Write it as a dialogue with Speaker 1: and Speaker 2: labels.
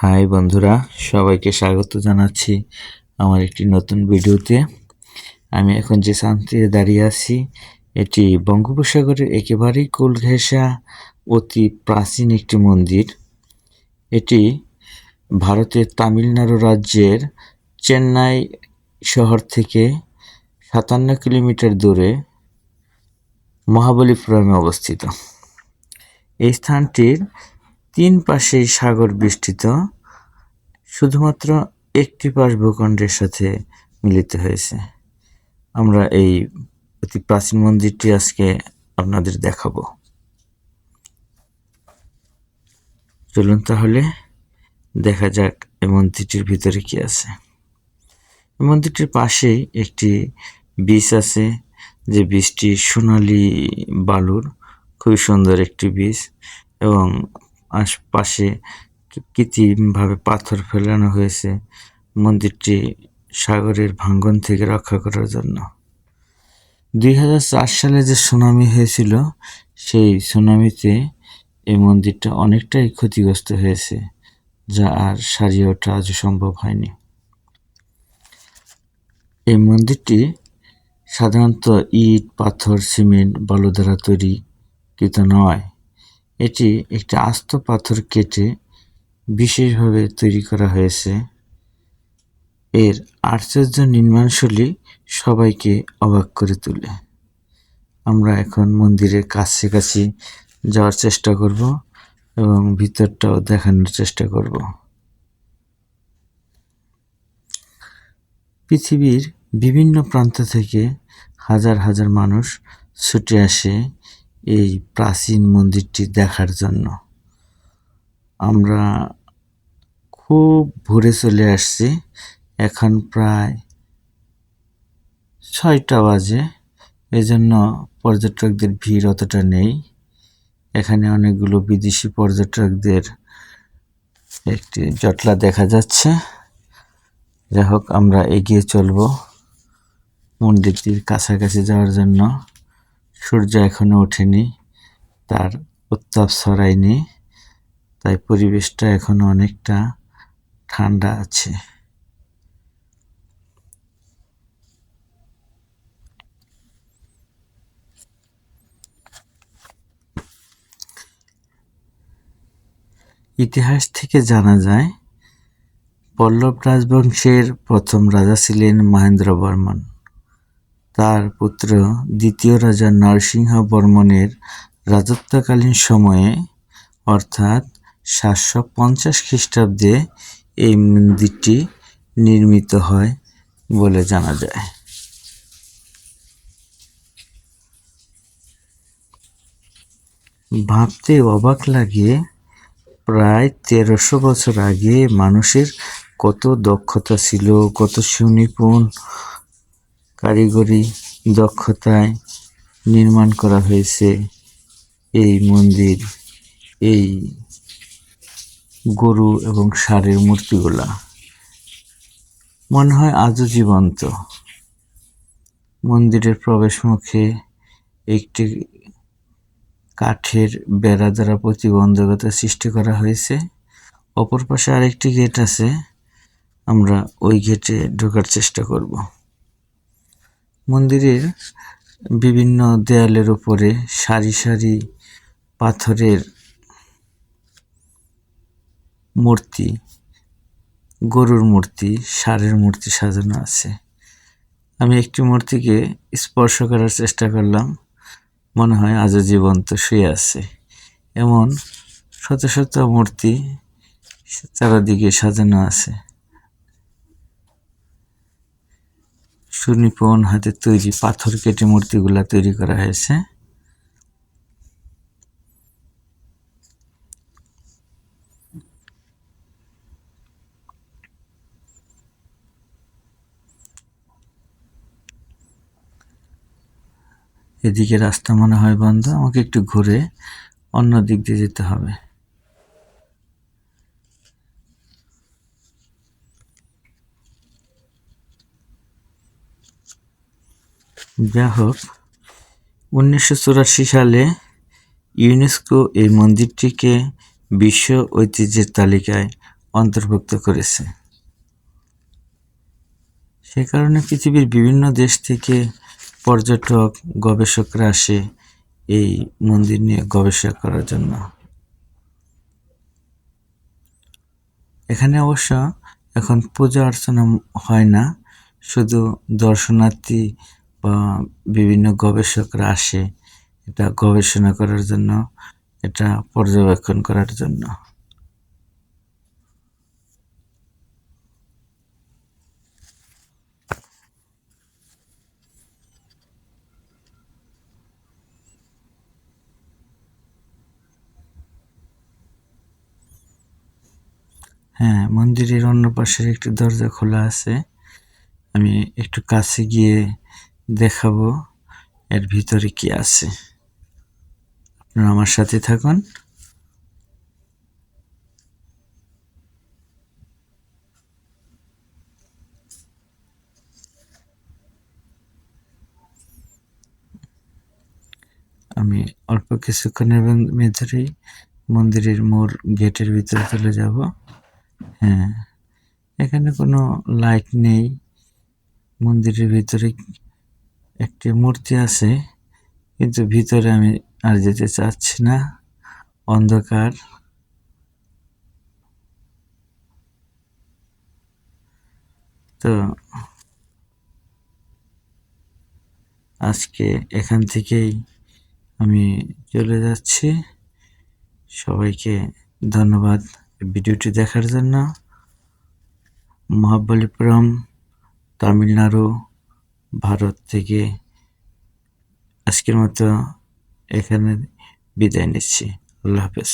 Speaker 1: High বন্ধুরা, সবাইকে স্বাগত জানাচ্ছি আমার একটি নতুন ভিডিওতে। আমি এখন যে স্থানটিতে দাঁড়িয়ে আছি এটি বঙ্গোপসাগরের একেবারেই কোল ঘেঁষা অতি প্রাচীন একটি মন্দির। এটি ভারতের তামিলনাড়ু রাজ্যের চেন্নাই শহর থেকে 57 কিলোমিটার দূরে মহাবলীপুরমে অবস্থিত। এই স্থানটির 3 পাশেই সাগর বেষ্টিত, শুধুমাত্র একটি পাশ ভূখণ্ডের সাথে মিলিত হয়েছে। আমরা এই অতি প্রাচীন মন্দিরটি আজকে আপনাদের দেখাবো। চলুন তাহলে দেখা যাক এই মন্দিরটির ভিতরে কি আছে। এই মন্দিরটির পাশেই একটি বীচ আছে, যে বীচটি সোনালী বালুর, খুবই সুন্দর একটি বীচ, এবং আশপাশে কৃত্রিমভাবে পাথর ফেলানো হয়েছে মন্দিরটি সাগরের ভাঙ্গন থেকে রক্ষা করার জন্য। 2004 সালে যে সুনামি হয়েছিল, সেই সুনামিতে এই মন্দিরটা অনেকটাই ক্ষতিগ্রস্ত হয়েছে, যা আর সারিয়ে ওঠা আজও সম্ভব হয়নি। এই মন্দিরটি সাধারণত ইট, পাথর, সিমেন্ট, বালু দ্বারা তৈরিকৃত নয়। এটি একটি আস্ত পাথর কেটে বিশেষভাবে তৈরি করা হয়েছে। এর আশ্চর্য নির্মাণশৈলী সবাইকে অবাক করে তোলে। আমরা এখন মন্দিরের কাছাকাছি যাওয়ার চেষ্টা করব এবং ভিতরটাও দেখানোর চেষ্টা করব। পৃথিবীর বিভিন্ন প্রান্ত থেকে হাজার হাজার মানুষ ছুটে আসে এই প্রাচীন মন্দিরটি দেখার জন্য। আমরা খুব ভোরে চলে আসছি, এখন প্রায় 6টা বাজে, এজন্য পর্যটকদের ভিড় অতটা নেই। এখানে অনেকগুলো বিদেশি পর্যটকদের একটি জটলা দেখা যাচ্ছে। যাই হোক, আমরা এগিয়ে চলব মন্দিরটির কাছাকাছি যাওয়ার জন্য। সূর্য এখনো ওঠেনি, তার উত্তাপ ছড়ায়নি, তাই পরিবেশটা এখনো অনেকটা ঠান্ডা আছে। ইতিহাস থেকে জানা যায়, পল্লব রাজবংশের প্রথম রাজা ছিলেন মহেন্দ্র বর্মন। তার পুত্র দ্বিতীয় রাজা নরসিংহ বর্মনের রাজত্বকালীন সময়ে অর্থাৎ 750 খ্রিস্টাব্দে এই মন্দিরটি নির্মিত হয় বলে জানা যায়। ভাবতে অবাক লাগে, প্রায় 1300 বছর আগে মানুষের কত দক্ষতা ছিল, কত সুনিপুণ কারিগরি দক্ষতায় নির্মাণ করা হয়েছে এই মন্দির। এই গরু এবং ষাঁড়ের মূর্তিগুলা মনে হয় আজও জীবন্ত। মন্দিরের প্রবেশ মুখে একটি কাঠের বেড়া দ্বারা প্রতিবন্ধকতা সৃষ্টি করা হয়েছে। অপর পাশে আরেকটি গেট আছে, আমরা ওই গেটে ঢোকার চেষ্টা করব। মন্দিরের বিভিন্ন দেয়ালের উপরে সারি সারি পাথরের মূর্তি, গরুর মূর্তি, ষাঁড়ের মূর্তি সাজানো আছে। আমি একটি মূর্তিকে স্পর্শ করার চেষ্টা করলাম, মনে হয় আজও জীবন্ত শুয়ে আছে। এমন শত শত মূর্তি চারিদিকে সাজানো আছে। সুনিপুণ হাতে তৈরি পাথর কেটে মূর্তিগুলা তৈরি করা হয়েছে। এদিকে রাস্তা মনে হয় বন্ধ, আমাকে একটু ঘুরে অন্য দিক দিয়ে যেতে হবে। যা হোক, 1984 সালে ইউনেস্কো এই মন্দিরটিকে বিশ্ব ঐতিহ্যের তালিকায় অন্তর্ভুক্ত করেছে। সে কারণে পৃথিবীর বিভিন্ন দেশ থেকে পর্যটক গবেষকরা আসে এই মন্দির নিয়ে গবেষণা করার জন্য। এখানে অবশ্য এখন পূজা অর্চনা হয় না, শুধু দর্শনার্থী বা বিভিন্ন গবেষকরা আসে এটা গবেষণা করার জন্য, এটা পর্যবেক্ষণ করার জন্য। হ্যাঁ, মন্দিরের অন্য পাশের একটি দরজা খোলা আছে, আমি একটু কাছে গিয়ে দেখাবো এর ভিতরে কি আছে। আপনারা আমার সাথে থাকুন। আমি অল্প কিছুক্ষণের ভিতরেই মন্দিরের মূল গেটের ভিতরে চলে যাব। হ্যাঁ, এখানে কোনো লাইট নেই। মন্দিরের ভিতরে একটি মূর্তি আছে, কিন্তু ভিতরে আমি আর যেতে চাচ্ছি না, অন্ধকার। তো আজকে এখান থেকেই আমি চলে যাচ্ছি। সবাইকে ধন্যবাদ ভিডিওটি দেখার জন্য। মহাবলীপুরম, তামিলনাড়ু, ভারত থেকে আজকের মতো এখানে বিদায় নিচ্ছি। আল্লাহ হাফেজ।